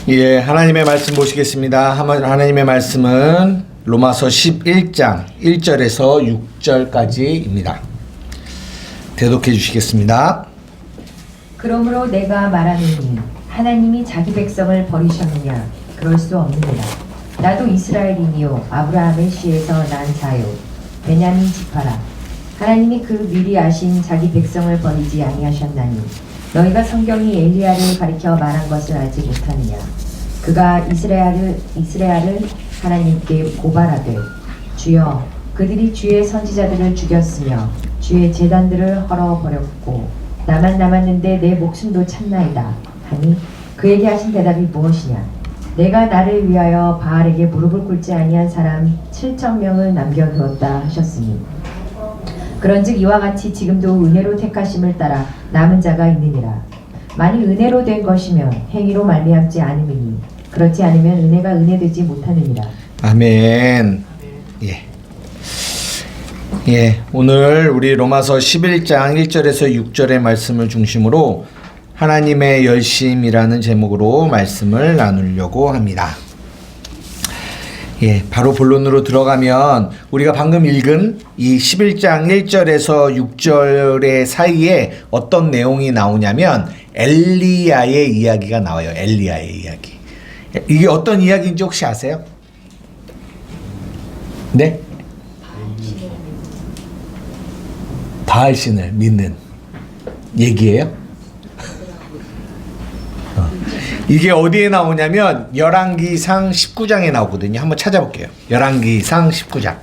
예, 하나님의 말씀 보시겠습니다. 하나님의 말씀은 로마서 11장 1절에서 6절까지입니다. 대독해 주시겠습니다. 그러므로 내가 말하노니 하나님이 자기 백성을 버리셨느냐? 그럴 수 없느니라. 나도 이스라엘이니요 아브라함의 씨에서 난 자요 베냐민 지파라. 하나님이 그 미리 아신 자기 백성을 버리지 아니하셨나니 너희가 성경이 엘리야를 가리켜 말한 것을 알지 못하느냐? 그가 이스라엘을 하나님께 고발하되 주여 그들이 주의 선지자들을 죽였으며 주의 제단들을 헐어버렸고 나만 남았는데 내 목숨도 참나이다 하니 그에게 하신 대답이 무엇이냐? 내가 나를 위하여 바알에게 무릎을 꿇지 아니한 사람 7,000명을 남겨두었다 하셨으니 그런즉 이와 같이 지금도 은혜로 택하심을 따라 남은 자가 있느니라. 만일 은혜로 된 것이면 행위로 말미암지 않음이니 그렇지 않으면 은혜가 은혜되지 못하느니라. 아멘. 예, 오늘 우리 로마서 11장 1절에서 6절의 말씀을 중심으로 하나님의 열심이라는 제목으로 말씀을 나누려고 합니다. 예, 바로 본론으로 들어가면 우리가 방금 읽은 이 11장 1절에서 6절의 사이에 어떤 내용이 나오냐면 엘리야의 이야기가 나와요. 엘리야의 이야기. 이게 어떤 이야기인지 혹시 아세요? 네? 바알신을 믿는 얘기예요? 이게 어디에 나오냐면 열왕기상 19장에 나오거든요. 한번 찾아볼게요. 열왕기상 19장.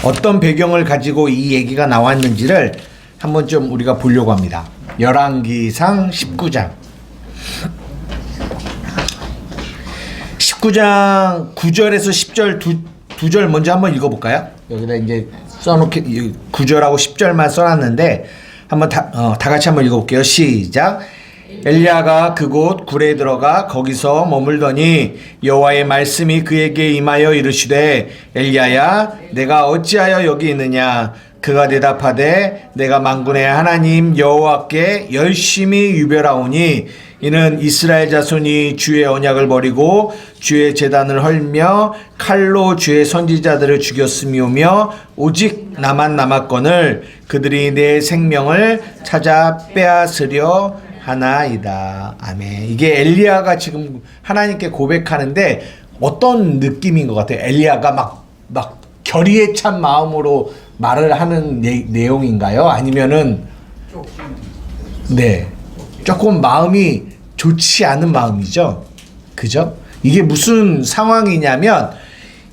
어떤 배경을 가지고 이 얘기가 나왔는지를 한번 좀 우리가 보려고 합니다. 열왕기상 19장. 19장 9절에서 10절 두 절 먼저 한번 읽어볼까요? 여기다 이제 써놓게 9절하고 10절만 써놨는데 한번 다 같이 한번 읽어볼게요. 시작. 엘리야가 그곳 굴에 들어가 거기서 머물더니 여호와의 말씀이 그에게 임하여 이르시되 엘리야야 내가 어찌하여 여기 있느냐? 그가 대답하되 내가 만군의 하나님 여호와께 열심히 유별하오니 이는 이스라엘 자손이 주의 언약을 버리고 주의 제단을 헐며 칼로 주의 선지자들을 죽였음이오며 오직 나만 남았거늘 그들이 내 생명을 찾아 빼앗으려 하나이다. 아멘. 이게 엘리야가 지금 하나님께 고백하는데 어떤 느낌인 것 같아요? 엘리야가 막 결의에 찬 마음으로 말을 하는 내용인가요? 아니면은 네, 조금 마음이 좋지 않은 마음이죠. 그죠? 이게 무슨 상황이냐면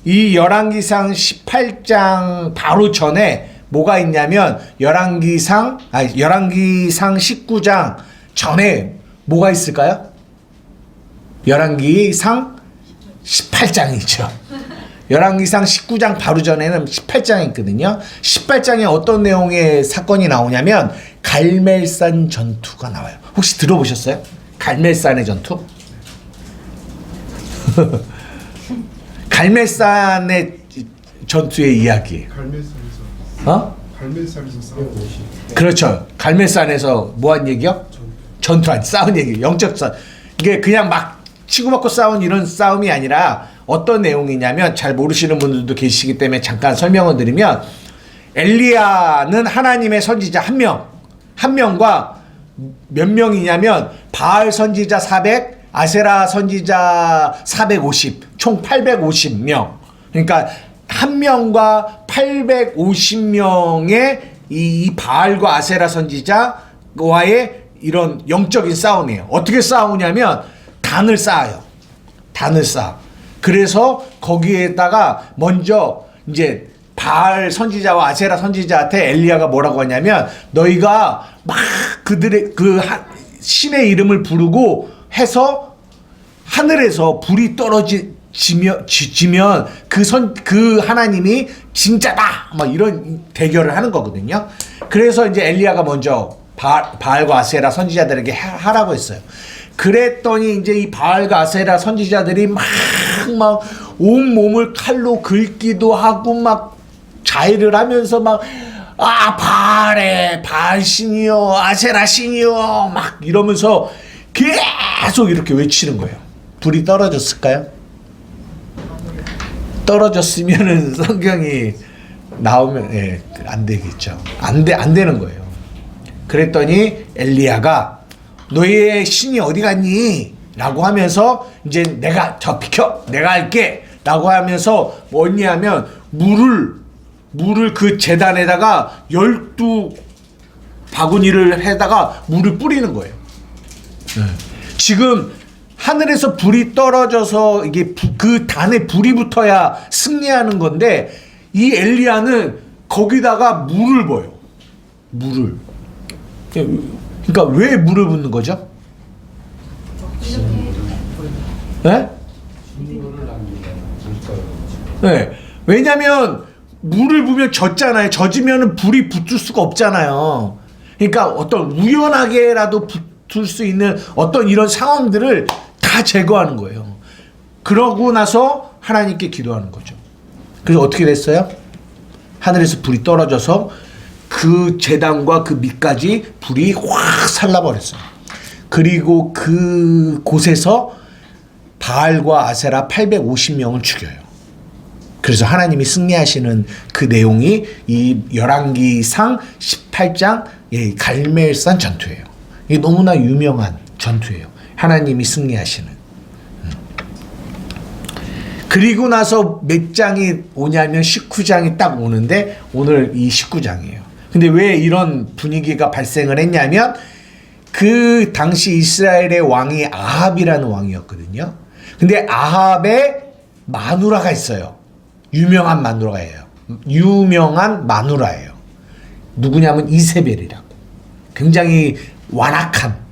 이 열왕기상 18장 바로 전에 뭐가 있냐면 열왕기상 19장 전에 뭐가 있을까요? 열왕기상 18장이죠. 열왕기상 19장 바로 전에는 18장이 있거든요. 18장에 어떤 내용의 사건이 나오냐면 갈멜산 전투가 나와요. 혹시 들어보셨어요? 갈멜산의 전투? 갈멜산의 전투의 이야기. 갈멜산에서 싸운 것이. 그렇죠. 갈멜산에서 뭐한 얘기요? 전투 아니 싸운 얘기. 영적 싸움. 이게 그냥 막 치고받고 싸운 이런 싸움이 아니라 어떤 내용이냐면 잘 모르시는 분들도 계시기 때문에 잠깐 설명을 드리면 엘리야는 하나님의 선지자 한 명과 몇 명이냐면 바알 선지자 400, 아세라 선지자 450, 총 850명. 그러니까 한 명과 850명의 이 바알과 아세라 선지자와의 이런 영적인 싸움이에요. 어떻게 싸우냐면 단을 쌓아요. 단을 쌓아. 그래서 거기에다가 먼저 이제 바알 선지자와 아세라 선지자한테 엘리야가 뭐라고 하냐면 너희가 막 그들의 그 신의 이름을 부르고 해서 하늘에서 불이 지면 그 하나님이 진짜다 막 이런 대결을 하는 거거든요. 그래서 이제 엘리야가 먼저 바알과 아세라 선지자들에게 하라고 했어요. 그랬더니 이제 이 바알과 아세라 선지자들이 막 온 몸을 칼로 긁기도 하고 막 자해를 하면서 막 바알의 바알 신이요 아세라 신이요 막 이러면서 계속 이렇게 외치는 거예요. 불이 떨어졌을까요? 떨어졌으면은 성경이 나오면 안 되겠죠. 안 되는 거예요. 그랬더니 엘리야가 너희의 신이 어디 갔니? 라고 하면서 이제 내가 저 비켜 내가 할게 라고 하면서 뭐냐면 물을 그 제단에다가 12바구니를 해다가 물을 뿌리는 거예요. 지금 하늘에서 불이 떨어져서 이게 그 단에 불이 붙어야 승리하는 건데 이 엘리야는 거기다가 물을 부어요. 물을. 그러니까 왜 물을 붓는 거죠? 네? 네. 왜냐면 물을 부으면 젖잖아요. 젖으면 불이 붙을 수가 없잖아요. 그러니까 어떤 우연하게라도 붙을 수 있는 어떤 이런 상황들을 다 제거하는 거예요. 그러고 나서 하나님께 기도하는 거죠. 그래서 어떻게 됐어요? 하늘에서 불이 떨어져서 그 제단과 그 밑까지 불이 확 살라버렸어요. 그리고 그 곳에서 바알과 아세라 850명을 죽여요. 그래서 하나님이 승리하시는 그 내용이 이 열왕기상 18장 갈멜산 전투예요. 이게 너무나 유명한 전투예요. 하나님이 승리하시는. 그리고 나서 몇 장이 오냐면 19장이 딱 오는데 오늘 이 19장이에요. 근데 왜 이런 분위기가 발생을 했냐면 그 당시 이스라엘의 왕이 아합이라는 왕이었거든요. 근데 아합의 마누라가 있어요. 유명한 마누라예요. 유명한 마누라예요. 누구냐면 이세벨이라고. 굉장히 완악한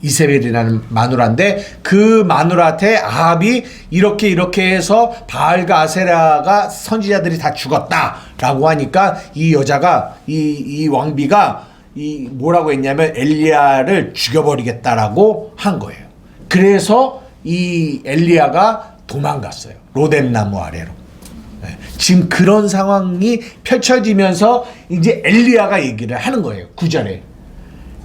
이세벨이라는 마누라인데 그 마누라한테 아합이 이렇게 해서 바알과 아세라가 선지자들이 다 죽었다라고 하니까 이 여자가 이 왕비가 이 뭐라고 했냐면 엘리야를 죽여버리겠다라고 한 거예요. 그래서 이 엘리야가 도망갔어요. 로뎀나무 아래로. 지금 그런 상황이 펼쳐지면서 이제 엘리야가 얘기를 하는 거예요. 9절에.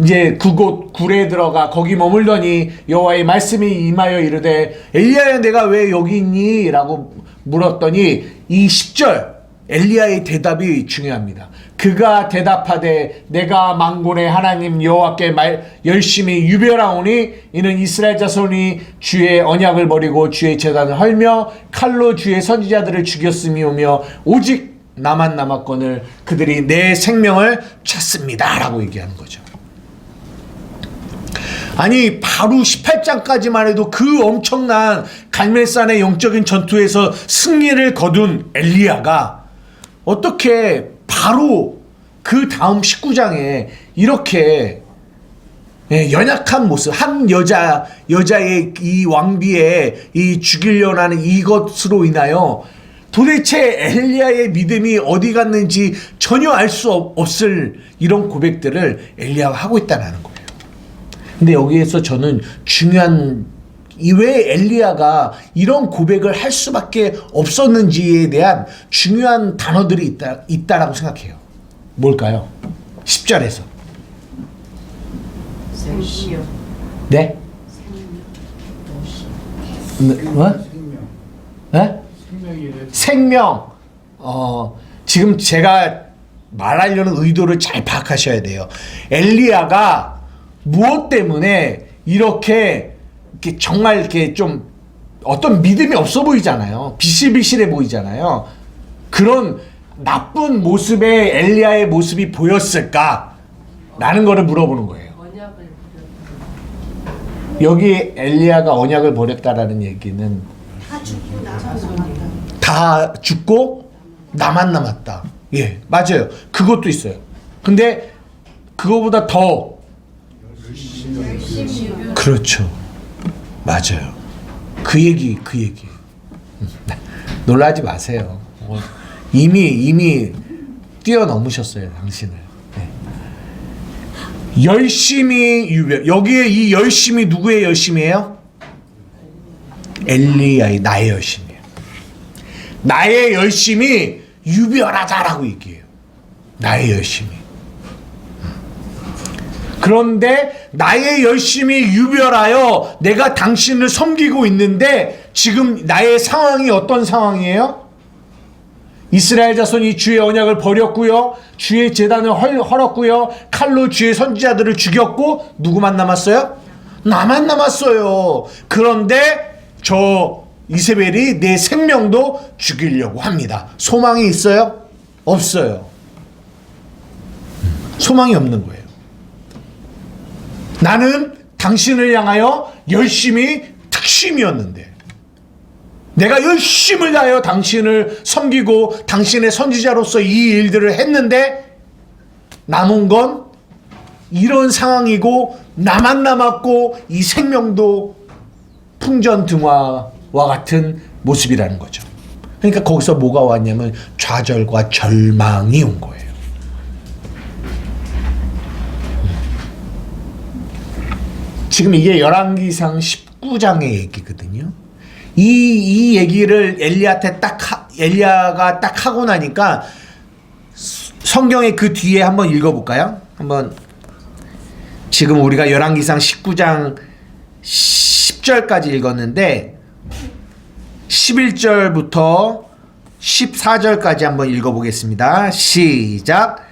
이제 그곳 굴에 들어가 거기 머물더니 여호와의 말씀이 임하여 이르되 엘리야야 내가 왜 여기 있니? 라고 물었더니 이 10절 엘리야의 대답이 중요합니다. 그가 대답하되 내가 만군의 하나님 여호와께 열심히 유별하오니 이는 이스라엘 자손이 주의 언약을 버리고 주의 제단을 헐며 칼로 주의 선지자들을 죽였음이오며 오직 나만 남았거늘 그들이 내 생명을 찾습니다 라고 얘기하는 거죠. 아니 바로 18장까지만 해도 그 엄청난 갈멜산의 영적인 전투에서 승리를 거둔 엘리야가 어떻게 바로 그 다음 19장에 이렇게 연약한 모습, 한 여자의 이 왕비의 이 죽이려고 하는 이것으로 인하여 도대체 엘리야의 믿음이 어디 갔는지 전혀 알 수 없을 이런 고백들을 엘리야가 하고 있다는 거예요. 근데 여기에서 저는 중요한 왜 엘리야가 이런 고백을 할 수밖에 없었는지에 대한 중요한 단어들이 있다라고 생각해요. 뭘까요? 10절에서. 네? 뭐? 네? 생명. 지금 제가 말하려는 의도를 잘 파악하셔야 돼요. 엘리야가 무엇 때문에 이렇게 정말 이렇게 좀 어떤 믿음이 없어 보이잖아요. 비실비실해 보이잖아요. 그런 나쁜 모습의 엘리야의 모습이 보였을까? 라는 거를 물어보는 거예요. 여기 엘리야가 언약을 버렸다라는 얘기는 다 죽고 나만 남았다. 예, 맞아요. 그것도 있어요. 근데 그거보다 더 그렇죠. 맞아요. 그 얘기. 놀라지 마세요. 이미 뛰어넘으셨어요, 당신을. 네. 열심히 유별. 여기에 이 열심이 누구의 열심이에요? 엘리야의 나의 열심이에요. 나의 열심이 유별하자라고 얘기해요. 나의 열심이. 그런데 나의 열심이 유별하여 내가 당신을 섬기고 있는데 지금 나의 상황이 어떤 상황이에요? 이스라엘 자손이 주의 언약을 버렸고요. 주의 제단을 헐었고요. 칼로 주의 선지자들을 죽였고 누구만 남았어요? 나만 남았어요. 그런데 저 이세벨이 내 생명도 죽이려고 합니다. 소망이 있어요? 없어요. 소망이 없는 거예요. 나는 당신을 향하여 열심히 특심이었는데 내가 열심을 다하여 당신을 섬기고 당신의 선지자로서 이 일들을 했는데 남은 건 이런 상황이고 나만 남았고 이 생명도 풍전등화와 같은 모습이라는 거죠. 그러니까 거기서 뭐가 왔냐면 좌절과 절망이 온 거예요. 지금 이게 열왕기상 19장의 얘기거든요. 이 얘기를 엘리야가 딱 하고 나니까 성경의 그 뒤에 한번 읽어볼까요? 한번 지금 우리가 열왕기상 19장 10절까지 읽었는데 11절부터 14절까지 한번 읽어보겠습니다. 시작.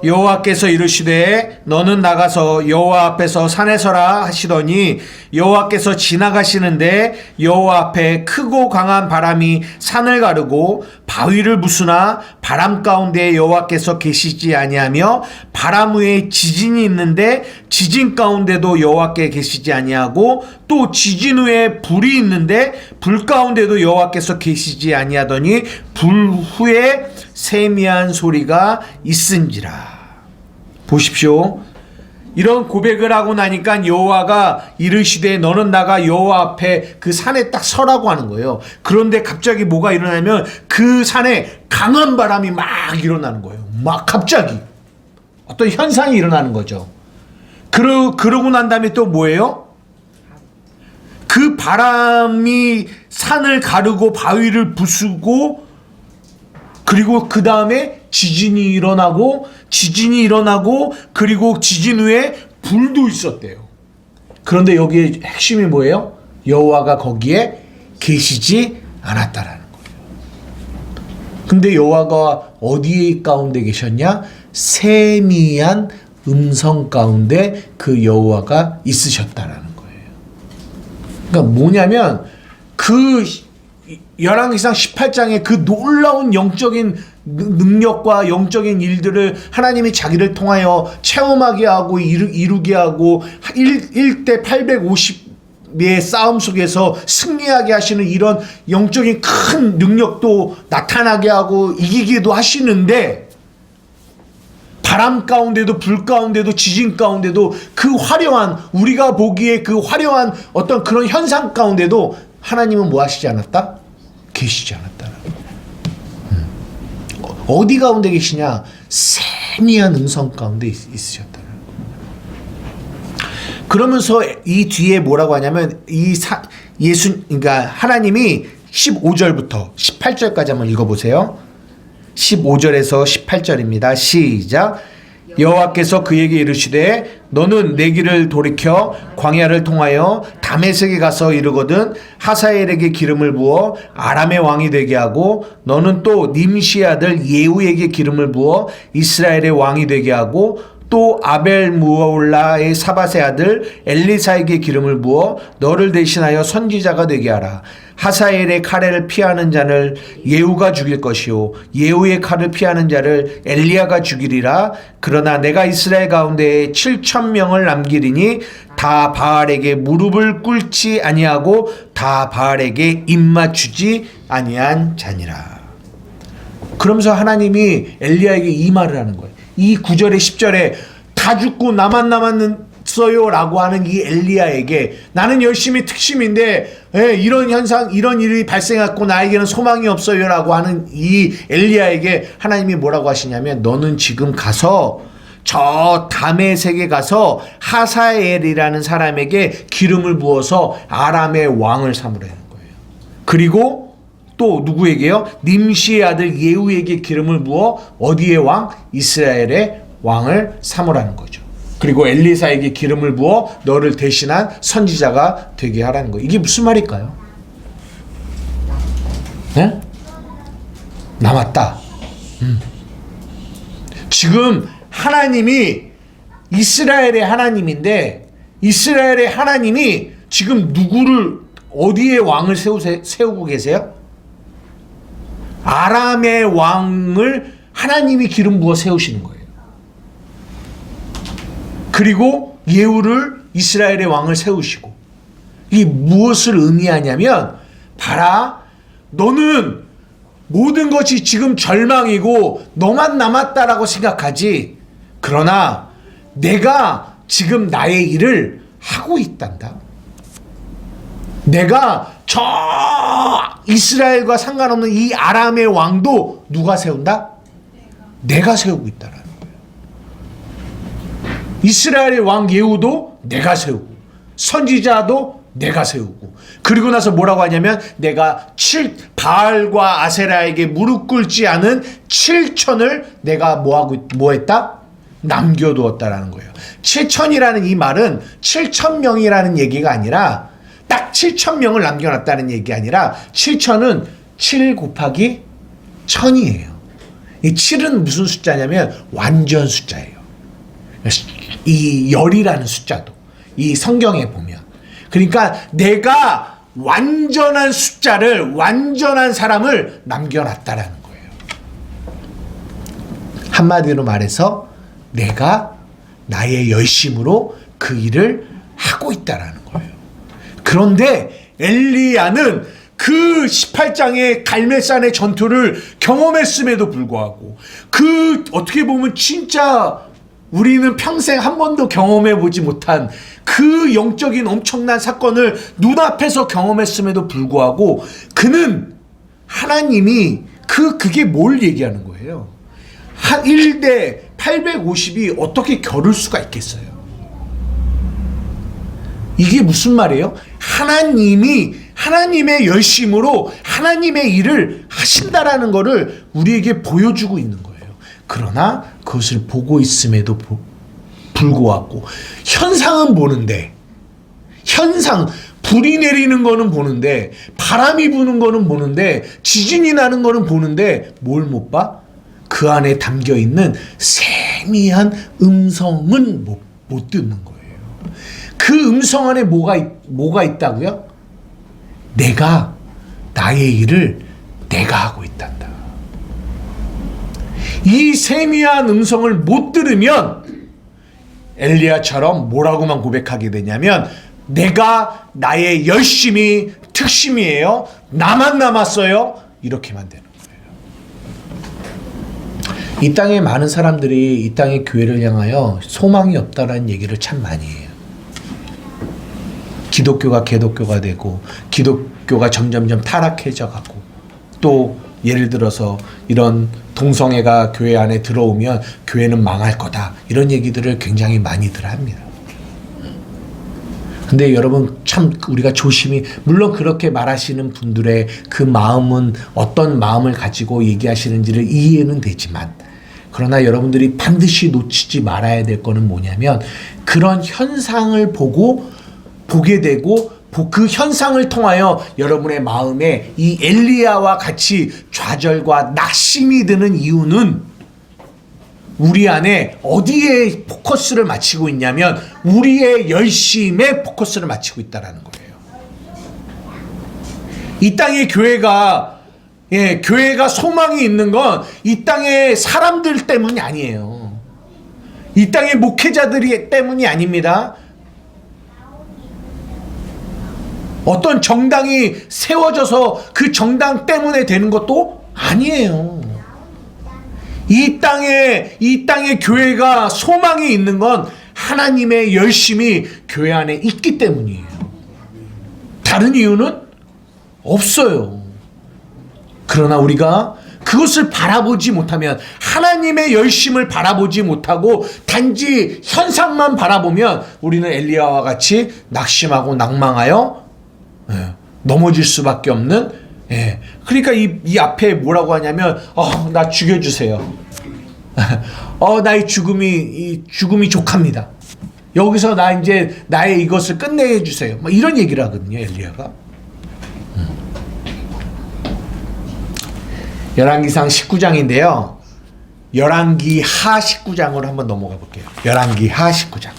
여호와께서 이르시되 너는 나가서 여호와 앞에서 산에 서라 하시더니 여호와께서 지나가시는데 여호와 앞에 크고 강한 바람이 산을 가르고 바위를 부수나 바람 가운데 여호와께서 계시지 아니하며 바람 위에 지진이 있는데 지진 가운데도 여호와께 계시지 아니하고 또 지진 후에 불이 있는데 불 가운데도 여호와께서 계시지 아니하더니 불 후에 세미한 소리가 있은지라. 보십시오. 이런 고백을 하고 나니까 여호와가 이르시되 너는 나가 여호와 앞에 그 산에 딱 서라고 하는 거예요. 그런데 갑자기 뭐가 일어나면 그 산에 강한 바람이 막 일어나는 거예요. 막 갑자기 어떤 현상이 일어나는 거죠. 그러고 난 다음에 또 뭐예요? 그 바람이 산을 가르고 바위를 부수고 그리고 그 다음에 지진이 일어나고 그리고 지진 후에 불도 있었대요. 그런데 여기에 핵심이 뭐예요? 여호와가 거기에 계시지 않았다라는 거예요. 근데 여호와가 어디 가운데 계셨냐? 세미한 음성 가운데 그 여호와가 있으셨다라는 거예요. 그러니까 뭐냐면 그 열왕기상 18장의 그 놀라운 영적인 능력과 영적인 일들을 하나님이 자기를 통하여 체험하게 하고 이루게 하고 1대 850의 싸움 속에서 승리하게 하시는 이런 영적인 큰 능력도 나타나게 하고 이기기도 하시는데 바람 가운데도 불 가운데도 지진 가운데도 그 화려한 우리가 보기에 그 화려한 어떤 그런 현상 가운데도 하나님은 뭐 하시지 않았다? 계시지 않았다는 거예요. 어디 가운데 계시냐? 세미한 음성 가운데 있으셨다는 거예요. 그러면서 이 뒤에 뭐라고 하냐면 그러니까 하나님이 15절부터 18절까지 한번 읽어보세요. 15절에서 18절입니다. 시작. 여호와께서 그에게 이르시되 너는 내 길을 돌이켜 광야를 통하여 다메섹에 가서 이르거든 하사엘에게 기름을 부어 아람의 왕이 되게 하고 너는 또 님시의 아들 예후에게 기름을 부어 이스라엘의 왕이 되게 하고 또 아벨 무올라의 사밧의 아들 엘리사에게 기름을 부어 너를 대신하여 선지자가 되게 하라. 하사엘의 칼을 피하는 자를 예후가 죽일 것이요 예후의 칼을 피하는 자를 엘리야가 죽이리라. 그러나 내가 이스라엘 가운데 7,000명을 남기리니 다 바알에게 무릎을 꿇지 아니하고 다 바알에게 입맞추지 아니한 자니라. 그러면서 하나님이 엘리야에게 이 말을 하는 거예요. 이 9절에 10절에 다 죽고 나만 남았어요 라고 하는 이 엘리야에게 나는 열심히 특심인데 이런 현상 이런 일이 발생했고 나에게는 소망이 없어요 라고 하는 이 엘리야에게 하나님이 뭐라고 하시냐면 너는 지금 가서 저 다메섹에 가서 하사엘이라는 사람에게 기름을 부어서 아람의 왕을 삼으라는 거예요. 그리고 또 누구에게요? 님시의 아들 예후에게 기름을 부어 어디의 왕? 이스라엘의 왕을 삼으라는 거죠. 그리고 엘리사에게 기름을 부어 너를 대신한 선지자가 되게 하라는 거예요. 이게 무슨 말일까요? 네? 남았다. 지금 하나님이 이스라엘의 하나님인데 이스라엘의 하나님이 지금 누구를 어디에 왕을 세우고 계세요? 아람의 왕을 하나님이 기름 부어 세우시는 거예요. 그리고 예후를 이스라엘의 왕을 세우시고 이게 무엇을 의미하냐면 봐라 너는 모든 것이 지금 절망이고 너만 남았다라고 생각하지 그러나 내가 지금 나의 일을 하고 있단다. 내가 저 이스라엘과 상관없는 이 아람의 왕도 누가 세운다? 내가 세우고 있다라는 거예요. 이스라엘의 왕 예후도 내가 세우고 선지자도 내가 세우고 그리고 나서 뭐라고 하냐면 내가 바알과 아세라에게 무릎 꿇지 않은 7천을 내가 뭐했다? 남겨두었다라는 거예요. 7천이라는 이 말은 7,000명이라는 얘기가 아니라 딱 7,000명을 남겨놨다는 얘기 아니라 7천은 7 곱하기 1000이에요. 이 7은 무슨 숫자냐면 완전 숫자예요. 이 열이라는 숫자도 이 성경에 보면 그러니까 내가 완전한 숫자를 완전한 사람을 남겨놨다라는 거예요. 한마디로 말해서 내가 나의 열심으로 그 일을 하고 있다라는 거예요. 그런데 엘리야는 그 18장의 갈멜산의 전투를 경험했음에도 불구하고 그 어떻게 보면 진짜 우리는 평생 한 번도 경험해 보지 못한 그 영적인 엄청난 사건을 눈앞에서 경험했음에도 불구하고 그는 하나님이 그게 뭘 얘기하는 거예요? 한 1대 850이 어떻게 겨룰 수가 있겠어요? 이게 무슨 말이에요? 하나님이 하나님의 열심으로 하나님의 일을 하신다라는 것을 우리에게 보여주고 있는 거예요. 그러나 그것을 보고 있음에도 불구하고 현상은 보는데 불이 내리는 거는 보는데 바람이 부는 거는 보는데 지진이 나는 거는 보는데 뭘 못 봐? 그 안에 담겨 있는 세미한 음성은 못 듣는 거예요. 그 음성 안에 뭐가 있다고요? 내가 나의 일을 내가 하고 있단다. 이 세미한 음성을 못 들으면 엘리야처럼 뭐라고만 고백하게 되냐면 내가 나의 열심이 특심이에요. 나만 남았어요. 이렇게만 되는 거예요. 이 땅에 많은 사람들이 이 땅의 교회를 향하여 소망이 없다라는 얘기를 참 많이 해요. 기독교가 개독교가 되고 기독교가 점점점 타락해져 가고 또 예를 들어서 이런 동성애가 교회 안에 들어오면 교회는 망할 거다 이런 얘기들을 굉장히 많이들 합니다. 근데 여러분 참 우리가 조심히 물론 그렇게 말하시는 분들의 그 마음은 어떤 마음을 가지고 얘기하시는지를 이해는 되지만 그러나 여러분들이 반드시 놓치지 말아야 될 거는 뭐냐면 그런 현상을 보게 되고 그 현상을 통하여 여러분의 마음에 이 엘리야와 같이 좌절과 낙심이 드는 이유는 우리 안에 어디에 포커스를 맞추고 있냐면 우리의 열심에 포커스를 맞추고 있다는 거예요. 이 땅의 교회가 소망이 있는 건 이 땅의 사람들 때문이 아니에요. 이 땅의 목회자들이 때문이 아닙니다. 어떤 정당이 세워져서 그 정당 때문에 되는 것도 아니에요. 이 땅의 교회가 소망이 있는 건 하나님의 열심이 교회 안에 있기 때문이에요. 다른 이유는 없어요. 그러나 우리가 그것을 바라보지 못하면 하나님의 열심을 바라보지 못하고 단지 현상만 바라보면 우리는 엘리야와 같이 낙심하고 낭망하여 넘어질 수밖에 없는 그러니까 이 앞에 뭐라고 하냐면 나 죽여주세요. 나의 죽음이 족합니다. 여기서 나 이제 나의 이것을 끝내게 해주세요. 막 이런 얘기를 하거든요, 엘리야가. 열왕기상 19장인데요. 열왕기 하 19장으로 한번 넘어가 볼게요. 열왕기 하 19장.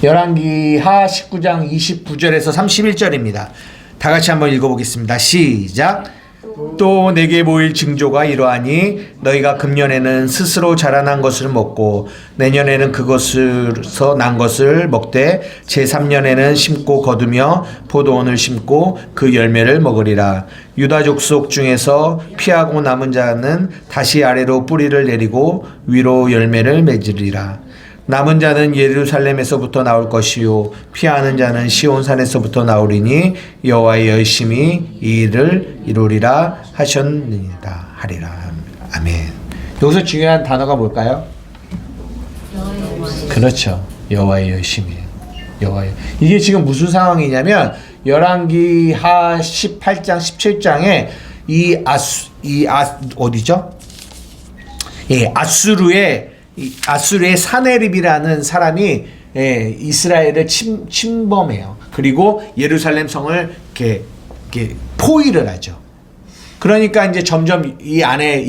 열왕기 하 19장 29절에서 31절입니다. 다 같이 한번 읽어보겠습니다. 시작. 또 내게 보일 징조가 이러하니 너희가 금년에는 스스로 자라난 것을 먹고 내년에는 그것에서 난 것을 먹되 제3년에는 심고 거두며 포도원을 심고 그 열매를 먹으리라. 유다 족속 중에서 피하고 남은 자는 다시 아래로 뿌리를 내리고 위로 열매를 맺으리라. 남은 자는 예루살렘에서부터 나올 것이요 피하는 자는 시온산에서부터 나오리니 여호와의 열심히 이 일을 이루리라 하셨느니라 하리라. 아멘. 여기서 중요한 단어가 뭘까요? 그렇죠. 여호와의 열심이에요. 여호와의. 이게 지금 무슨 상황이냐면 열왕기 하 18장 17장에 어디죠? 예, 아수르의 사네립이라는 사람이 이스라엘을 침범해요. 그리고 예루살렘 성을 이렇게 포위를 하죠. 그러니까 이제 점점 이 안에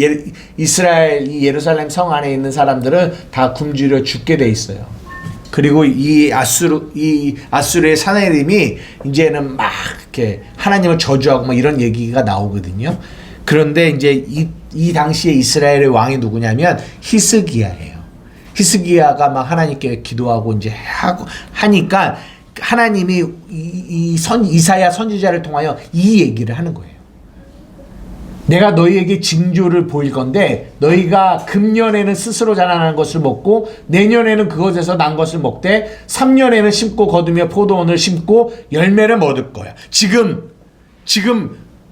이스라엘 이 예루살렘 성 안에 있는 사람들은 다 굶주려 죽게 돼 있어요. 그리고 이 아수르의 사네립이 이제는 막 이렇게 하나님을 저주하고 막 이런 얘기가 나오거든요. 그런데 이제 이 당시에 이스라엘의 왕이 누구냐면 히스기야예요. 히스기야가 막 하나님께 기도하고 이제 하니까 하나님이 이사야 선지자를 통하여 이 얘기를 하는 거예요. 내가 너희에게 징조를 보일 건데 너희가 금년에는 스스로 자라나는 것을 먹고 내년에는 그것에서 난 것을 먹되 3년에는 심고 거두며 포도원을 심고 열매를 얻을 거야. 지금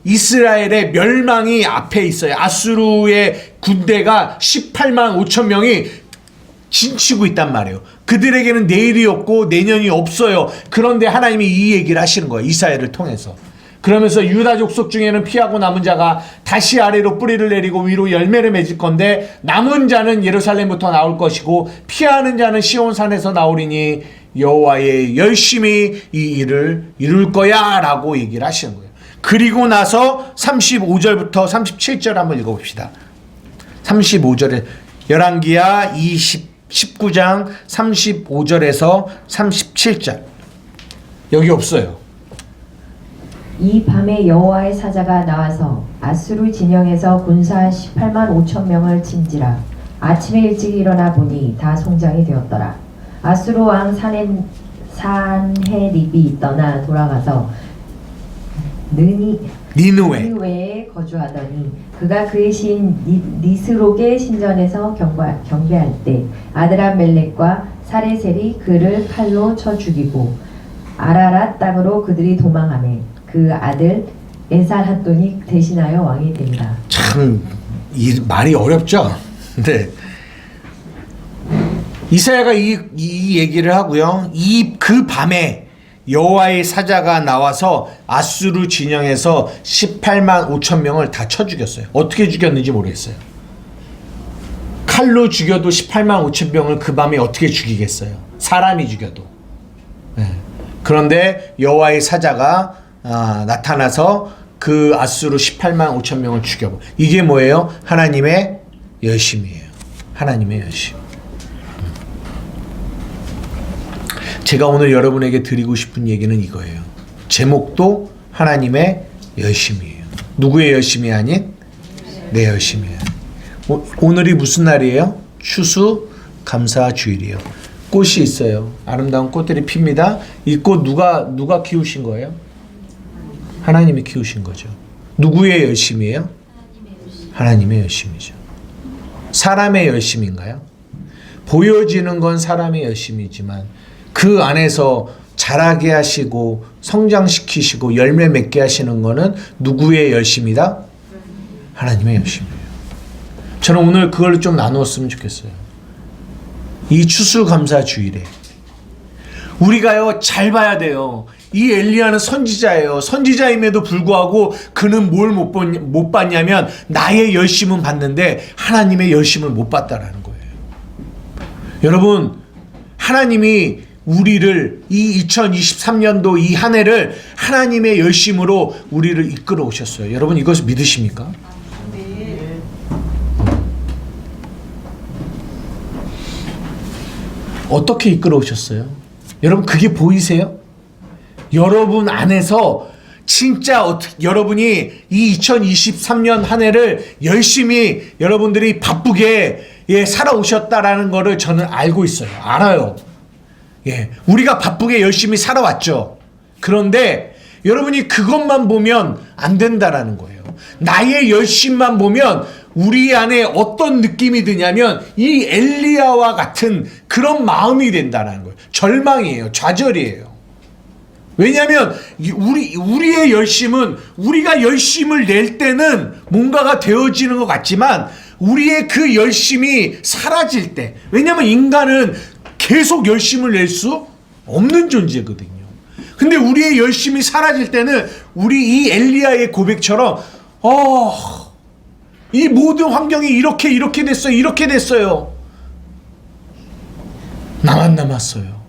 이스라엘의 멸망이 앞에 있어요. 아수르의 군대가 18만 5천 명이 진치고 있단 말이에요. 그들에게는 내일이 없고 내년이 없어요. 그런데 하나님이 이 얘기를 하시는 거예요. 이사야를 통해서. 그러면서 유다 족속 중에는 피하고 남은 자가 다시 아래로 뿌리를 내리고 위로 열매를 맺을 건데 남은 자는 예루살렘부터 나올 것이고 피하는 자는 시온산에서 나오리니 여호와의 열심히 이 일을 이룰 거야 라고 얘기를 하시는 거예요. 그리고 나서 35절부터 37절 한번 읽어봅시다. 35절에 열왕기야 19장 35절에서 37절. 여기 없어요. 이 밤에 여호와의 사자가 나와서 아수르 진영에서 군사 18만 5천 명을 친지라. 아침에 일찍 일어나 보니 다 송장이 되었더라. 아수르 왕 산헤립이 떠나 돌아가서 니느웨에 거주하더니 그가 그의 시인 니스록의 신전에서 경배할 때 아드람멜렉과 사레셀이 그를 칼로 쳐 죽이고 아라랏 땅으로 그들이 도망하매 그 아들 에살핫돈이 대신하여 왕이 됩니다. 참 이 말이 어렵죠. 근데 이사야가 이 얘기를 하고요. 그 밤에 여호와의 사자가 나와서 아수르 진영에서 18만 5천 명을 다 쳐 죽였어요. 어떻게 죽였는지 모르겠어요. 칼로 죽여도 18만 5천 명을 그 밤에 어떻게 죽이겠어요. 사람이 죽여도. 네. 그런데 여호와의 사자가 나타나서 그 아수르 18만 5천 명을 죽여버. 이게 뭐예요? 하나님의 열심이에요. 하나님의 열심. 제가 오늘 여러분에게 드리고 싶은 얘기는 이거예요. 제목도 하나님의 열심이에요. 누구의 열심이 아닌 내 열심이에요. 오늘이 무슨 날이에요? 추수감사주일이에요. 꽃이 있어요. 아름다운 꽃들이 핍니다. 이 꽃 누가 키우신 거예요? 하나님이 키우신 거죠. 누구의 열심이에요? 하나님의 열심이죠. 사람의 열심인가요? 보여지는 건 사람의 열심이지만 그 안에서 자라게 하시고 성장시키시고 열매 맺게 하시는 거는 누구의 열심이다? 하나님의 열심이에요. 저는 오늘 그걸 좀 나누었으면 좋겠어요. 이 추수감사주일에 우리가요 잘 봐야 돼요. 이 엘리야는 선지자예요. 선지자임에도 불구하고 그는 뭘 못 봤냐면 나의 열심은 봤는데 하나님의 열심을 못 봤다라는 거예요. 여러분, 하나님이 우리를 이 2023년도 이 한 해를 하나님의 열심으로 우리를 이끌어 오셨어요. 여러분, 이것을 믿으십니까? 네. 어떻게 이끌어 오셨어요? 여러분, 그게 보이세요? 여러분 안에서 진짜 여러분이 이 2023년 한 해를 열심히 여러분들이 바쁘게 살아오셨다라는 거를 저는 알고 있어요. 알아요. 우리가 바쁘게 열심히 살아왔죠. 그런데 여러분이 그것만 보면 안 된다라는 거예요. 나의 열심만 보면 우리 안에 어떤 느낌이 드냐면 이 엘리야와 같은 그런 마음이 된다는 거예요. 절망이에요. 좌절이에요. 왜냐하면 우리의 열심은 우리가 열심을 낼 때는 뭔가가 되어지는 것 같지만 우리의 그 열심이 사라질 때, 왜냐하면 인간은 계속 열심을 낼 수 없는 존재거든요. 근데 우리의 열심이 사라질 때는 우리 이 엘리야의 고백처럼 이 모든 환경이 이렇게 됐어요. 이렇게 됐어요. 나만 남았어요.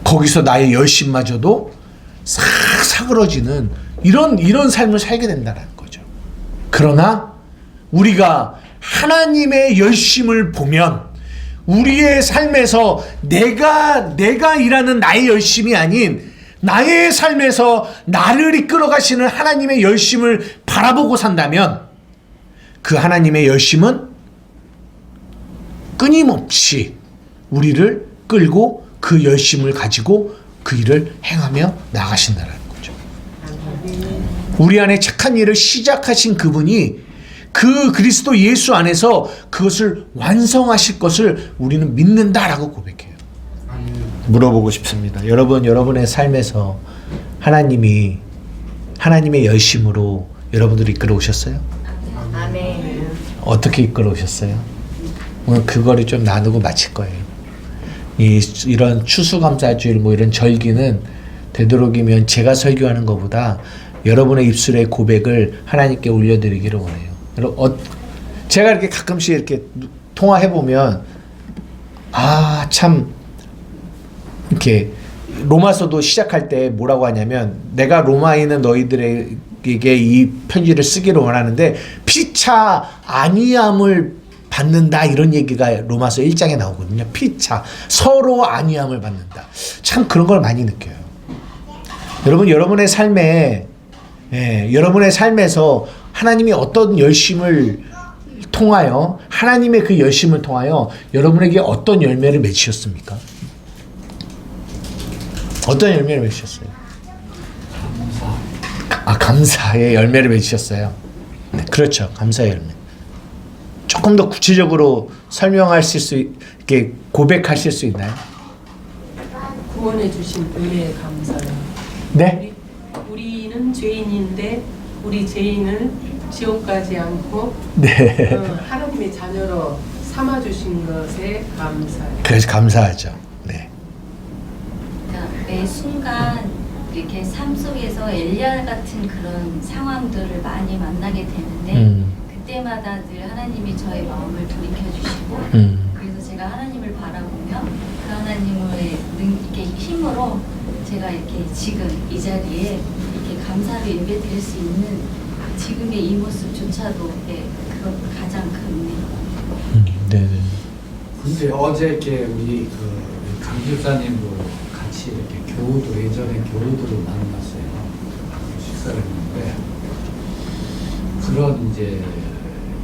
거기서 나의 열심마저도 싹 사그러지는 이런 삶을 살게 된다는 거죠. 그러나 우리가 하나님의 열심을 보면 우리의 삶에서 내가 일하는 나의 열심이 아닌 나의 삶에서 나를 이끌어 가시는 하나님의 열심을 바라보고 산다면 그 하나님의 열심은 끊임없이 우리를 끌고 그 열심을 가지고 그 일을 행하며 나가신다는 거죠. 우리 안에 착한 일을 시작하신 그분이 그 그리스도 예수 안에서 그것을 완성하실 것을 우리는 믿는다라고 고백해요. 물어보고 싶습니다. 여러분의 삶에서 하나님의 열심으로 여러분들을 이끌어 오셨어요? 아멘. 어떻게 이끌어 오셨어요? 오늘 그거를 좀 나누고 마칠 거예요. 이런 추수감사주일 이런 절기는 되도록이면 제가 설교하는 것보다 여러분의 입술의 고백을 하나님께 올려드리기를 원해요. 제가 이렇게 가끔씩 이렇게 통화해 보면 참 이렇게 로마서도 시작할 때 뭐라고 하냐면 내가 로마에 있는 너희들에게 이 편지를 쓰기를 원하는데 피차 아니함을 받는다 이런 얘기가 로마서 1장에 나오거든요. 피차 서로 아니함을 받는다. 참 그런 걸 많이 느껴요. 여러분, 여러분의 삶에서 하나님이 어떤 열심을 통하여 하나님의 그 열심을 통하여 여러분에게 어떤 열매를 맺으셨습니까? 어떤 열매를 맺으셨어요? 감사의 열매를 맺으셨어요. 네, 그렇죠. 감사의 열매. 조금 더 구체적으로 설명하실 수 이렇게 고백하실 수 있나요? 구원해 주신 은혜에 감사해요. 네? 우리는 죄인인데 우리 죄인을 지옥 가지 않고 네. 하나님의 자녀로 삼아 주신 것에 감사해요. 그래서 감사하죠. 네. 그러니까 매 순간 이렇게 삶 속에서 엘리야 같은 그런 상황들을 많이 만나게 되는데 그때마다 늘 하나님이 저의 마음을 돌이켜주시고 그래서 제가 하나님을 바라보며 그 하나님의 이렇게 힘으로 제가 이렇게 지금 이 자리에 이렇게 감사로 예배드릴 수 있는 지금의 이 모습조차도 그것 가장 큰 은혜예요. 네. 근데 어제 이렇게 우리 강 집사님도 같이 이렇게 예전에 교우들을 만났어요. 식사를 했는데 그런 이제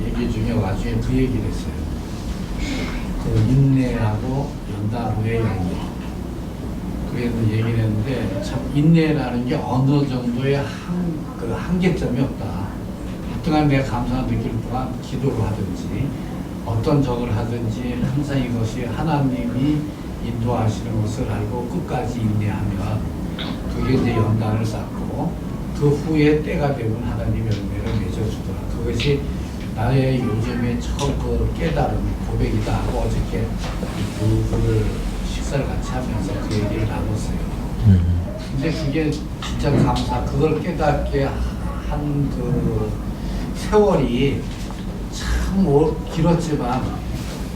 얘기 중에 와중에 그 얘기를 했어요. 그 인내하고 연단후의 열매. 그래서 얘기를 했는데 참 인내라는 게 어느 정도의 한계점이 없다. 하여튼간 내가 감사한 느낄 동안 기도를 하든지 어떤 적을 하든지 항상 이것이 하나님이 인도하시는 것을 알고 끝까지 인내하면 그게 이제 연단을 쌓고 그 후에 때가 되면 하나님 열매를 맺어주더라. 그것이 나의 요즘에 처음 그 깨달은 고백이다 하고 어저께 그 식사를 같이 하면서 그 얘기를 나눴어요. 근데 그게 진짜 그걸 깨닫게 한 그 세월이 참 길었지만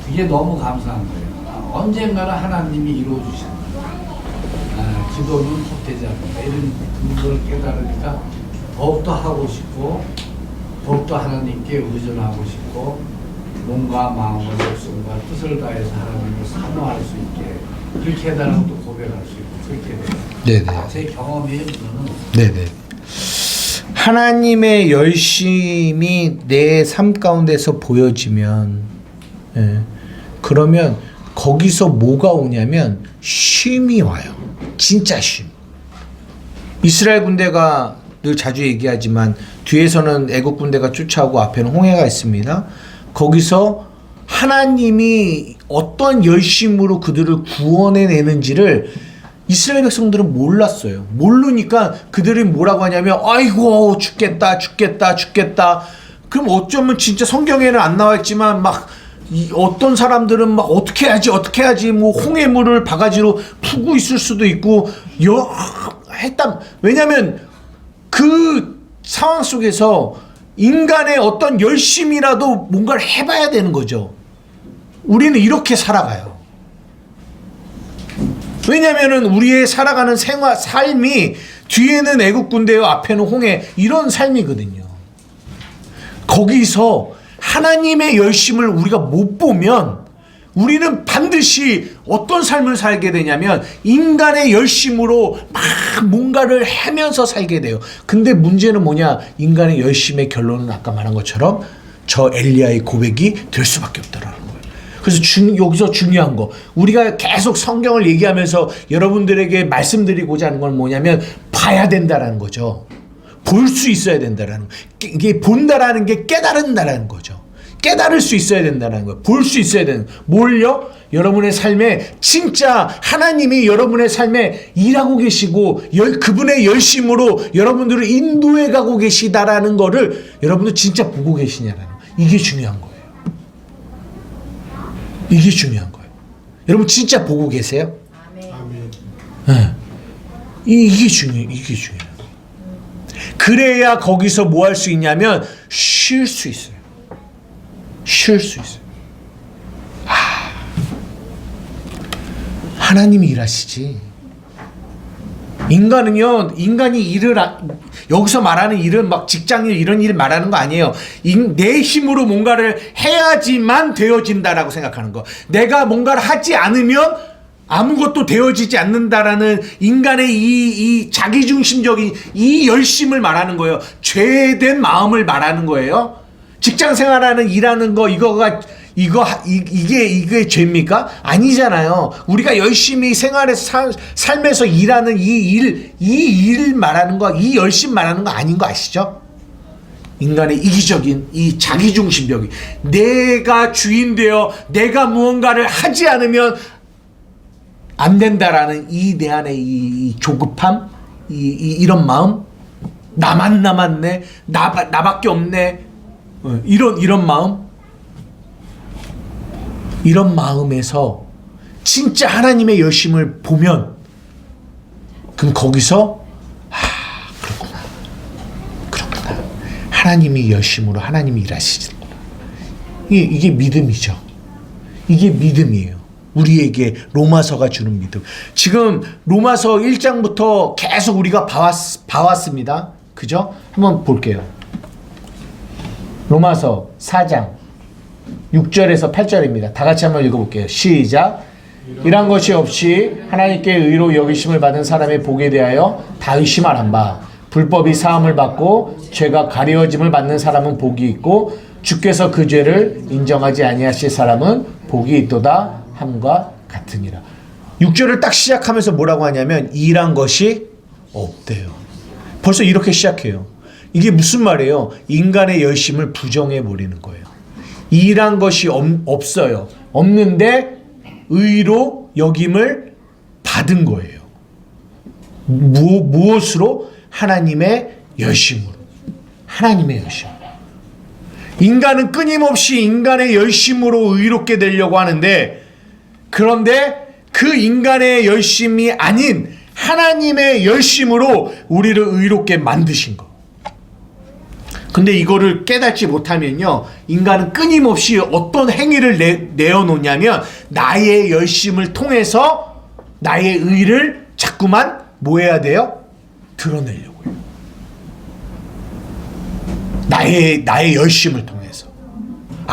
그게 너무 감사한 거예요. 언젠가는 하나님이 이루어주시는 거예요. 기도는 헛되지 않는다. 이런 그걸 깨달으니까 더욱더 하고 싶고 더욱더 하나님께 의존하고 싶고 몸과 마음과 목숨과 뜻을 다해서 하나님을 사모할 수 있게 그렇게 깨달으면 또 고백할 수 있고 그렇게 돼요. 네네. 제 경험이에요. 저는. 네네. 하나님의 열심이 내 삶 가운데서 보여지면, 예, 그러면 거기서 뭐가 오냐면 쉼이 와요. 진짜 쉼. 이스라엘 군대가 늘 자주 얘기하지만 뒤에서는 애국 군대가 쫓아오고 앞에는 홍해가 있습니다. 거기서 하나님이 어떤 열심으로 그들을 구원해내는지를 이스라엘 백성들은 몰랐어요. 모르니까 그들이 뭐라고 하냐면 아이고 죽겠다. 그럼 어쩌면 진짜 성경에는 안 나와 있지만 막 어떤 사람들은 막 어떻게 해야지 뭐 홍해물을 바가지로 푸고 있을 수도 있고 왜냐면 그 상황 속에서 인간의 어떤 열심이라도 뭔가를 해봐야 되는 거죠. 우리는 이렇게 살아가요. 왜냐면은 우리의 살아가는 삶이 뒤에는 애국 군대요, 앞에는 홍해, 이런 삶이거든요. 거기서 하나님의 열심을 우리가 못 보면 우리는 반드시 어떤 삶을 살게 되냐면 인간의 열심으로 막 뭔가를 하면서 살게 돼요. 근데 문제는 뭐냐? 인간의 열심의 결론은 아까 말한 것처럼 저 엘리야의 고백이 될 수밖에 없다라는 거예요. 그래서 여기서 중요한 거, 우리가 계속 성경을 얘기하면서 여러분들에게 말씀드리고자 하는 건 뭐냐면 봐야 된다라는 거죠. 볼 수 있어야 된다라는 거. 이게 본다라는 게 깨달은다라는 거죠. 깨달을 수 있어야 된다는 거예요. 볼 수 있어야 되는 거예요. 뭘요? 여러분의 삶에 진짜 하나님이 여러분의 삶에 일하고 계시고 그분의 열심으로 여러분들을 인도해 가고 계시다라는 거를 여러분들 진짜 보고 계시냐라는 거. 이게 중요한 거예요. 이게 중요한 거예요. 여러분 진짜 보고 계세요? 아멘. 네. 이게 중요해요. 그래야 거기서 뭐 할 수 있냐면 쉴 수 있어요. 하나님이 일하시지. 인간이 여기서 말하는 일은 막 직장일 이런 일 말하는 거 아니에요. 내 힘으로 뭔가를 해야지만 되어진다라고 생각하는 거. 내가 뭔가를 하지 않으면 아무것도 되어지지 않는다라는 인간의 이 자기중심적인 이 열심을 말하는 거예요. 죄된 마음을 말하는 거예요. 직장 생활하는 일하는 거 이게 죄입니까? 아니잖아요. 우리가 열심히 생활에서 삶에서 일하는 이 일 말하는 거, 이 열심 말하는 거 아닌 거 아시죠? 인간의 이기적인 이 자기중심적인 내가 주인 되어 내가 무언가를 하지 않으면 안 된다라는 내 안에 이 조급함, 이런 마음, 나만 남았네, 나밖에 없네, 이런 마음, 이런 마음에서 진짜 하나님의 열심을 보면, 그럼 거기서 그렇구나. 하나님이 열심으로 하나님이 일하시는구나. 이게 믿음이죠. 이게 믿음이에요. 우리에게 로마서가 주는 믿음. 지금 로마서 1장부터 계속 우리가 봐왔습니다. 그죠? 한번 볼게요. 로마서 4장 6절에서 8절입니다. 다 같이 한번 읽어볼게요. 시작. 이런 것이 없이 하나님께 의로 여기심을 받은 사람의 복에 대하여 다 의심하란 바, 불법이 사함을 받고 죄가 가려짐을 받는 사람은 복이 있고 주께서 그 죄를 인정하지 아니하실 사람은 복이 있도다 함과 같으니라. 6절을 딱 시작하면서 뭐라고 하냐면 이란 것이 없대요. 벌써 이렇게 시작해요. 이게 무슨 말이에요? 인간의 열심을 부정해 버리는 거예요. 이란 것이 없어요. 없는데 의로 여김을 받은 거예요. 무엇으로? 하나님의 열심으로. 하나님의 열심. 인간은 끊임없이 인간의 열심으로 의롭게 되려고 하는데, 그런데 그 인간의 열심이 아닌 하나님의 열심으로 우리를 의롭게 만드신 거. 근데 이거를 깨닫지 못하면요, 인간은 끊임없이 어떤 행위를 내어놓냐면 나의 열심을 통해서 나의 의를 자꾸만 뭐 해야 돼요? 드러내려고요. 나의 열심을 통해서.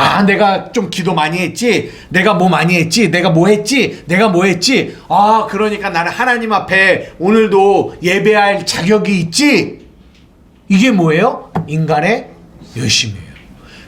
아, 내가 좀 기도 많이 했지, 내가 뭐 많이 했지, 내가 뭐 했지, 내가 뭐 했지, 아, 그러니까 나는 하나님 앞에 오늘도 예배할 자격이 있지. 이게 뭐예요? 인간의 열심이에요.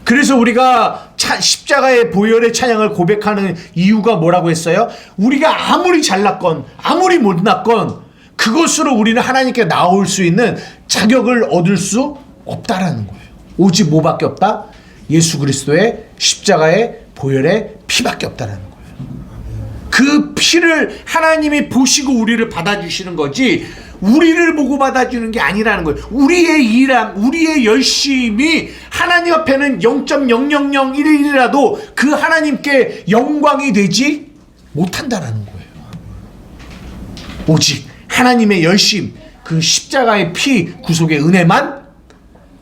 그래서 우리가 십자가의 보혈의 찬양을 고백하는 이유가 뭐라고 했어요? 우리가 아무리 잘났건 아무리 못났건 그것으로 우리는 하나님께 나올 수 있는 자격을 얻을 수 없다라는 거예요. 오직 뭐밖에 없다? 예수 그리스도의 십자가의 보혈의 피밖에 없다라는 거예요. 그 피를 하나님이 보시고 우리를 받아주시는 거지 우리를 보고 받아주는 게 아니라는 거예요. 우리의 일함, 우리의 열심이 하나님 앞에는 0.0001이라도 그 하나님께 영광이 되지 못한다라는 거예요. 오직 하나님의 열심, 그 십자가의 피 구속의 은혜만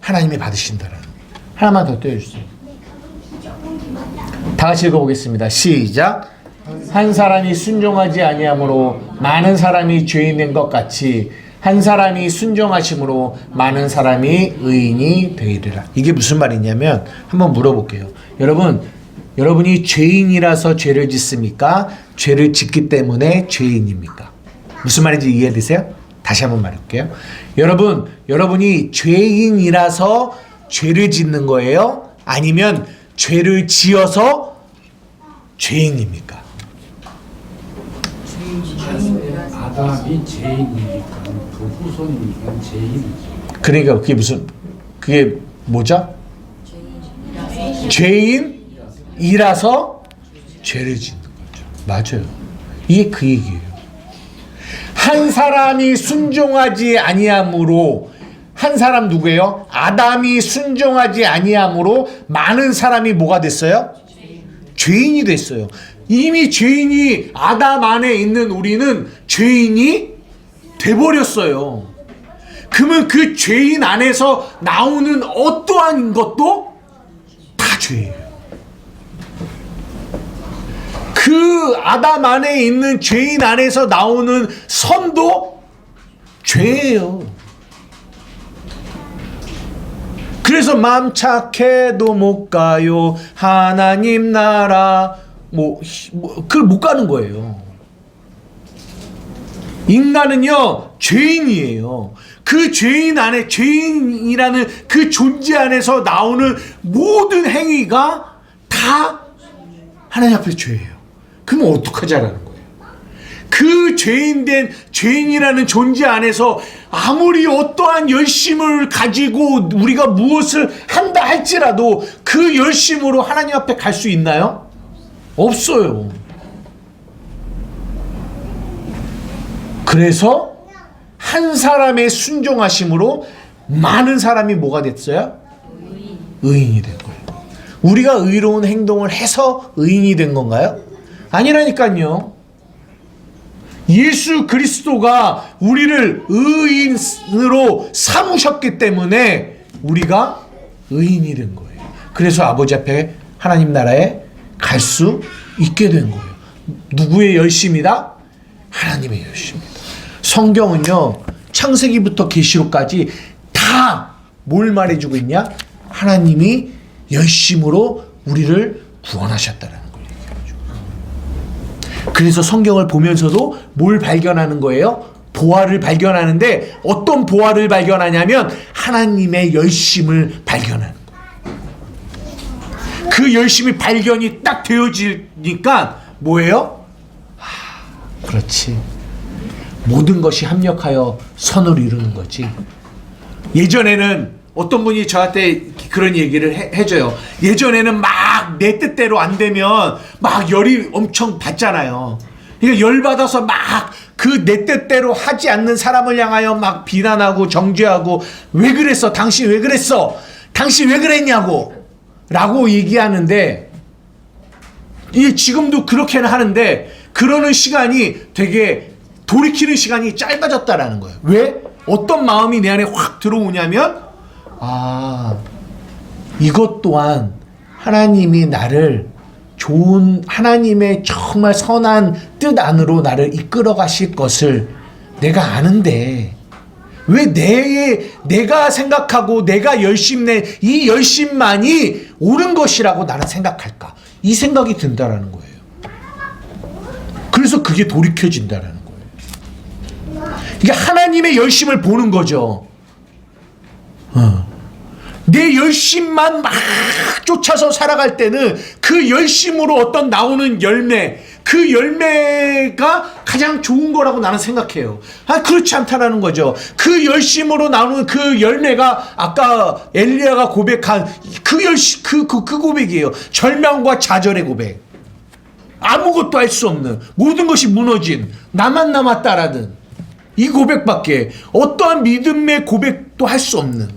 하나님이 받으신다라는 거예요. 하나만 더 떼어주세요. 다 같이 읽어보겠습니다. 시작. 한 사람이 순종하지 아니함으로 많은 사람이 죄인 된 것 같이 한 사람이 순종하심으로 많은 사람이 의인이 되리라. 이게 무슨 말이냐면 한번 물어볼게요. 여러분이 죄인이라서 죄를 짓습니까? 죄를 짓기 때문에 죄인입니까? 무슨 말인지 이해되세요? 다시 한번 말할게요. 여러분이 죄인이라서 죄를 짓는 거예요? 아니면 죄를 지어서 죄인입니까? 아담이 죄인이니까 그 후손이니까 죄인이죠. 그러니까 그게 뭐죠? 죄인이라서 죄를 짓는 거죠. 맞아요. 이게 그 얘기예요. 한 사람이 순종하지 아니함으로, 한 사람 누구예요? 아담이 순종하지 아니함으로 많은 사람이 뭐가 됐어요? 죄인이 됐어요. 이미 죄인이 아담 안에 있는 우리는 죄인이 돼버렸어요. 그러면 그 죄인 안에서 나오는 어떠한 것도 다 죄예요. 그 아담 안에 있는 죄인 안에서 나오는 선도 죄예요. 그래서 마음 착해도 못 가요. 하나님 나라 그걸 못 가는 거예요. 인간은요 죄인이에요. 그 죄인 안에, 죄인이라는 그 존재 안에서 나오는 모든 행위가 다 하나님 앞에 죄예요. 그러면 어떡하자라는 거예요. 그 죄인이라는 존재 안에서 아무리 어떠한 열심을 가지고 우리가 무엇을 한다 할지라도 그 열심으로 하나님 앞에 갈 수 있나요? 없어요. 그래서 한 사람의 순종하심으로 많은 사람이 뭐가 됐어요? 의인이 된 거예요. 우리가 의로운 행동을 해서 의인이 된 건가요? 아니라니까요. 예수 그리스도가 우리를 의인으로 삼으셨기 때문에 우리가 의인이 된 거예요. 그래서 아버지 앞에 하나님 나라에 갈 수 있게 된 거예요. 누구의 열심이다? 하나님의 열심이다. 성경은요, 창세기부터 계시록까지 다 뭘 말해주고 있냐? 하나님이 열심으로 우리를 구원하셨다라는 걸 얘기해주고. 그래서 성경을 보면서도 뭘 발견하는 거예요? 보화를 발견하는데 어떤 보화를 발견하냐면 하나님의 열심을 발견하는 거예요. 그 열심이 발견이 딱 되어지니까 뭐예요? 그렇지. 모든 것이 합력하여 선을 이루는 거지. 예전에는 어떤 분이 저한테 그런 얘기를 해줘요. 예전에는 막 내 뜻대로 안 되면 막 열이 엄청 받잖아요. 그러니까 열받아서 막 그 내 뜻대로 하지 않는 사람을 향하여 막 비난하고 정죄하고 왜 그랬어? 당신 왜 그랬어? 당신 왜 그랬냐고 라고 얘기하는데 이게 지금도 그렇게는 하는데 그러는 시간이 되게 돌이키는 시간이 짧아졌다라는 거예요. 왜? 어떤 마음이 내 안에 확 들어오냐면 이것 또한 하나님이 나를 좋은 하나님의 정말 선한 뜻 안으로 나를 이끌어 가실 것을 내가 아는데 왜 내가 생각하고 내가 열심 내 이 열심만이 옳은 것이라고 나는 생각할까? 이 생각이 든다라는 거예요. 그래서 그게 돌이켜진다라는 거예요. 이게 하나님의 열심을 보는 거죠. 내 열심만 막 쫓아서 살아갈 때는 그 열심으로 어떤 나오는 열매, 그 열매가 가장 좋은 거라고 나는 생각해요. 그렇지 않다라는 거죠. 그 열심으로 나오는 그 열매가 아까 엘리야가 고백한 그 고백이에요. 절망과 좌절의 고백. 아무것도 할 수 없는, 모든 것이 무너진, 나만 남았다라는 이 고백밖에, 어떠한 믿음의 고백도 할 수 없는.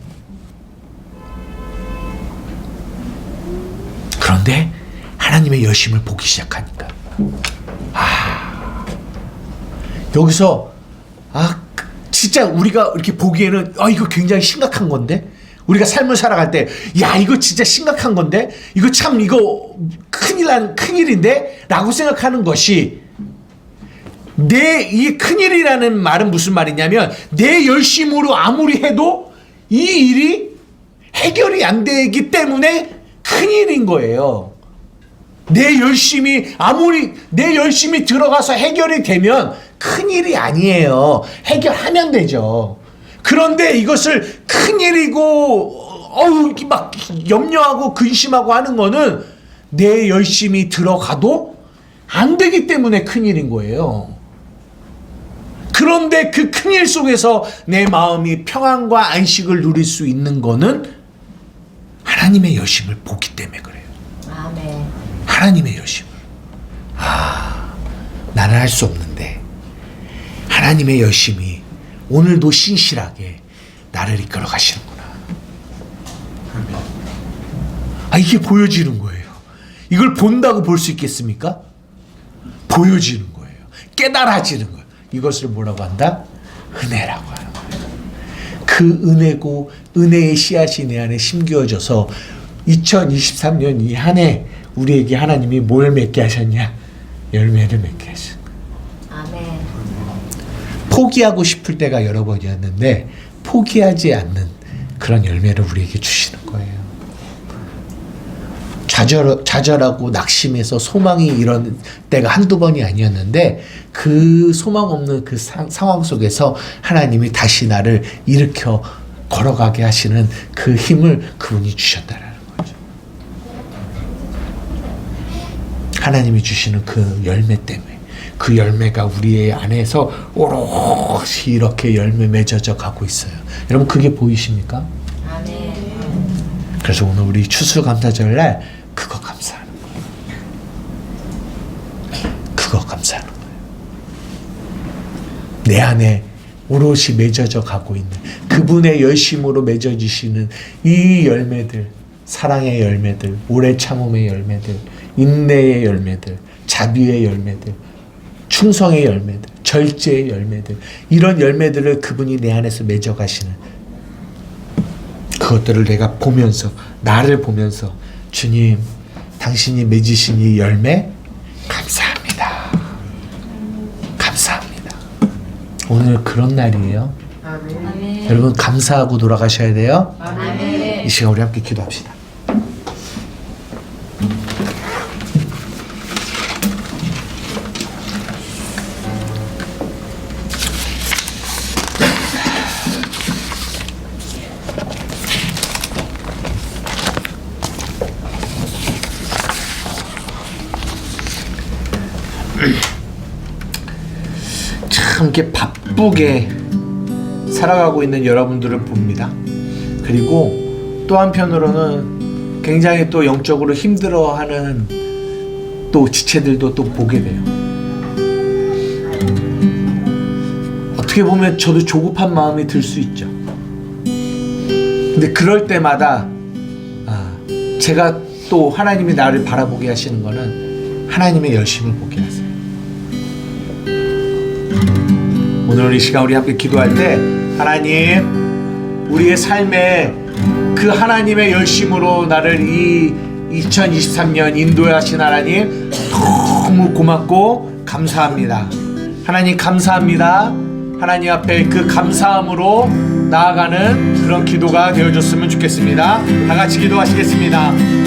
그런데 하나님의 열심을 보기 시작하니까 여기서 진짜 우리가 이렇게 보기에는 이거 굉장히 심각한 건데, 우리가 삶을 살아갈 때 이거 진짜 심각한 건데, 이거 큰일인데 라고 생각하는 것이, 이 큰일이라는 말은 무슨 말이냐면, 내 열심으로 아무리 해도 이 일이 해결이 안 되기 때문에 큰일인 거예요. 내 열심이 들어가서 해결이 되면 큰일이 아니에요. 해결하면 되죠. 그런데 이것을 큰일이고 막 염려하고 근심하고 하는 거는 내 열심이 들어가도 안 되기 때문에 큰일인 거예요. 그런데 그 큰일 속에서 내 마음이 평안과 안식을 누릴 수 있는 거는 하나님의 열심을 보기 때문에 그래요. 아멘. 하나님의 열심을. 나는 할 수 없는데 하나님의 열심이 오늘도 신실하게 나를 이끌어 가시는구나. 이게 보여지는 거예요. 이걸 본다고 볼 수 있겠습니까? 보여지는 거예요. 깨달아지는 거예요. 이것을 뭐라고 한다? 은혜라고 하는 거예요. 그 은혜고, 은혜의 씨앗이 내 안에 심겨져서 2023년 이 한 해 우리에게 하나님이 뭘 맺게 하셨냐? 열매를 맺게 하셨어요. 아멘. 포기하고 싶을 때가 여러 번이었는데 포기하지 않는 그런 열매를 우리에게 주시는 거예요. 좌절하고 낙심해서 소망이 이런 때가 한두 번이 아니었는데, 그 소망 없는 그 상황 속에서 하나님이 다시 나를 일으켜 걸어가게 하시는 그 힘을 그분이 주셨다라는 거죠. 하나님이 주시는 그 열매 때문에, 그 열매가 우리의 안에서 오롯이 이렇게 열매 맺어져 가고 있어요. 여러분, 그게 보이십니까? 아멘. 그래서 오늘 우리 추수감사절날 그거 감사하는 거예요. 그거 감사하는 거예요. 내 안에 오롯이 맺어져 가고 있는 그분의 열심으로 맺어지시는 이 열매들, 사랑의 열매들, 오래 참음의 열매들, 인내의 열매들, 자비의 열매들, 충성의 열매들, 절제의 열매들, 이런 열매들을 그분이 내 안에서 맺어 가시는, 그것들을 내가 보면서, 나를 보면서, 주님, 당신이 맺으신 이 열매 감사합니다. 감사합니다. 오늘 그런 날이에요. 아멘. 여러분, 감사하고 돌아가셔야 돼요. 아멘. 이 시간 우리 함께 기도합시다. 참 이렇게 바쁘게 살아가고 있는 여러분들을 봅니다. 그리고 또 한편으로는 굉장히 또 영적으로 힘들어하는 또 지체들도 또 보게 돼요. 어떻게 보면 저도 조급한 마음이 들 수 있죠. 근데 그럴 때마다 제가 또 하나님이 나를 바라보게 하시는 거는 하나님의 열심을 보게 하세요. 오늘 이 시간 우리 함께 기도할 때 하나님 우리의 삶에 그 하나님의 열심으로 나를 이 2023년 인도하신 하나님 너무 고맙고 감사합니다. 하나님 감사합니다. 하나님 앞에 그 감사함으로 나아가는 그런 기도가 되어줬으면 좋겠습니다. 다 같이 기도하시겠습니다.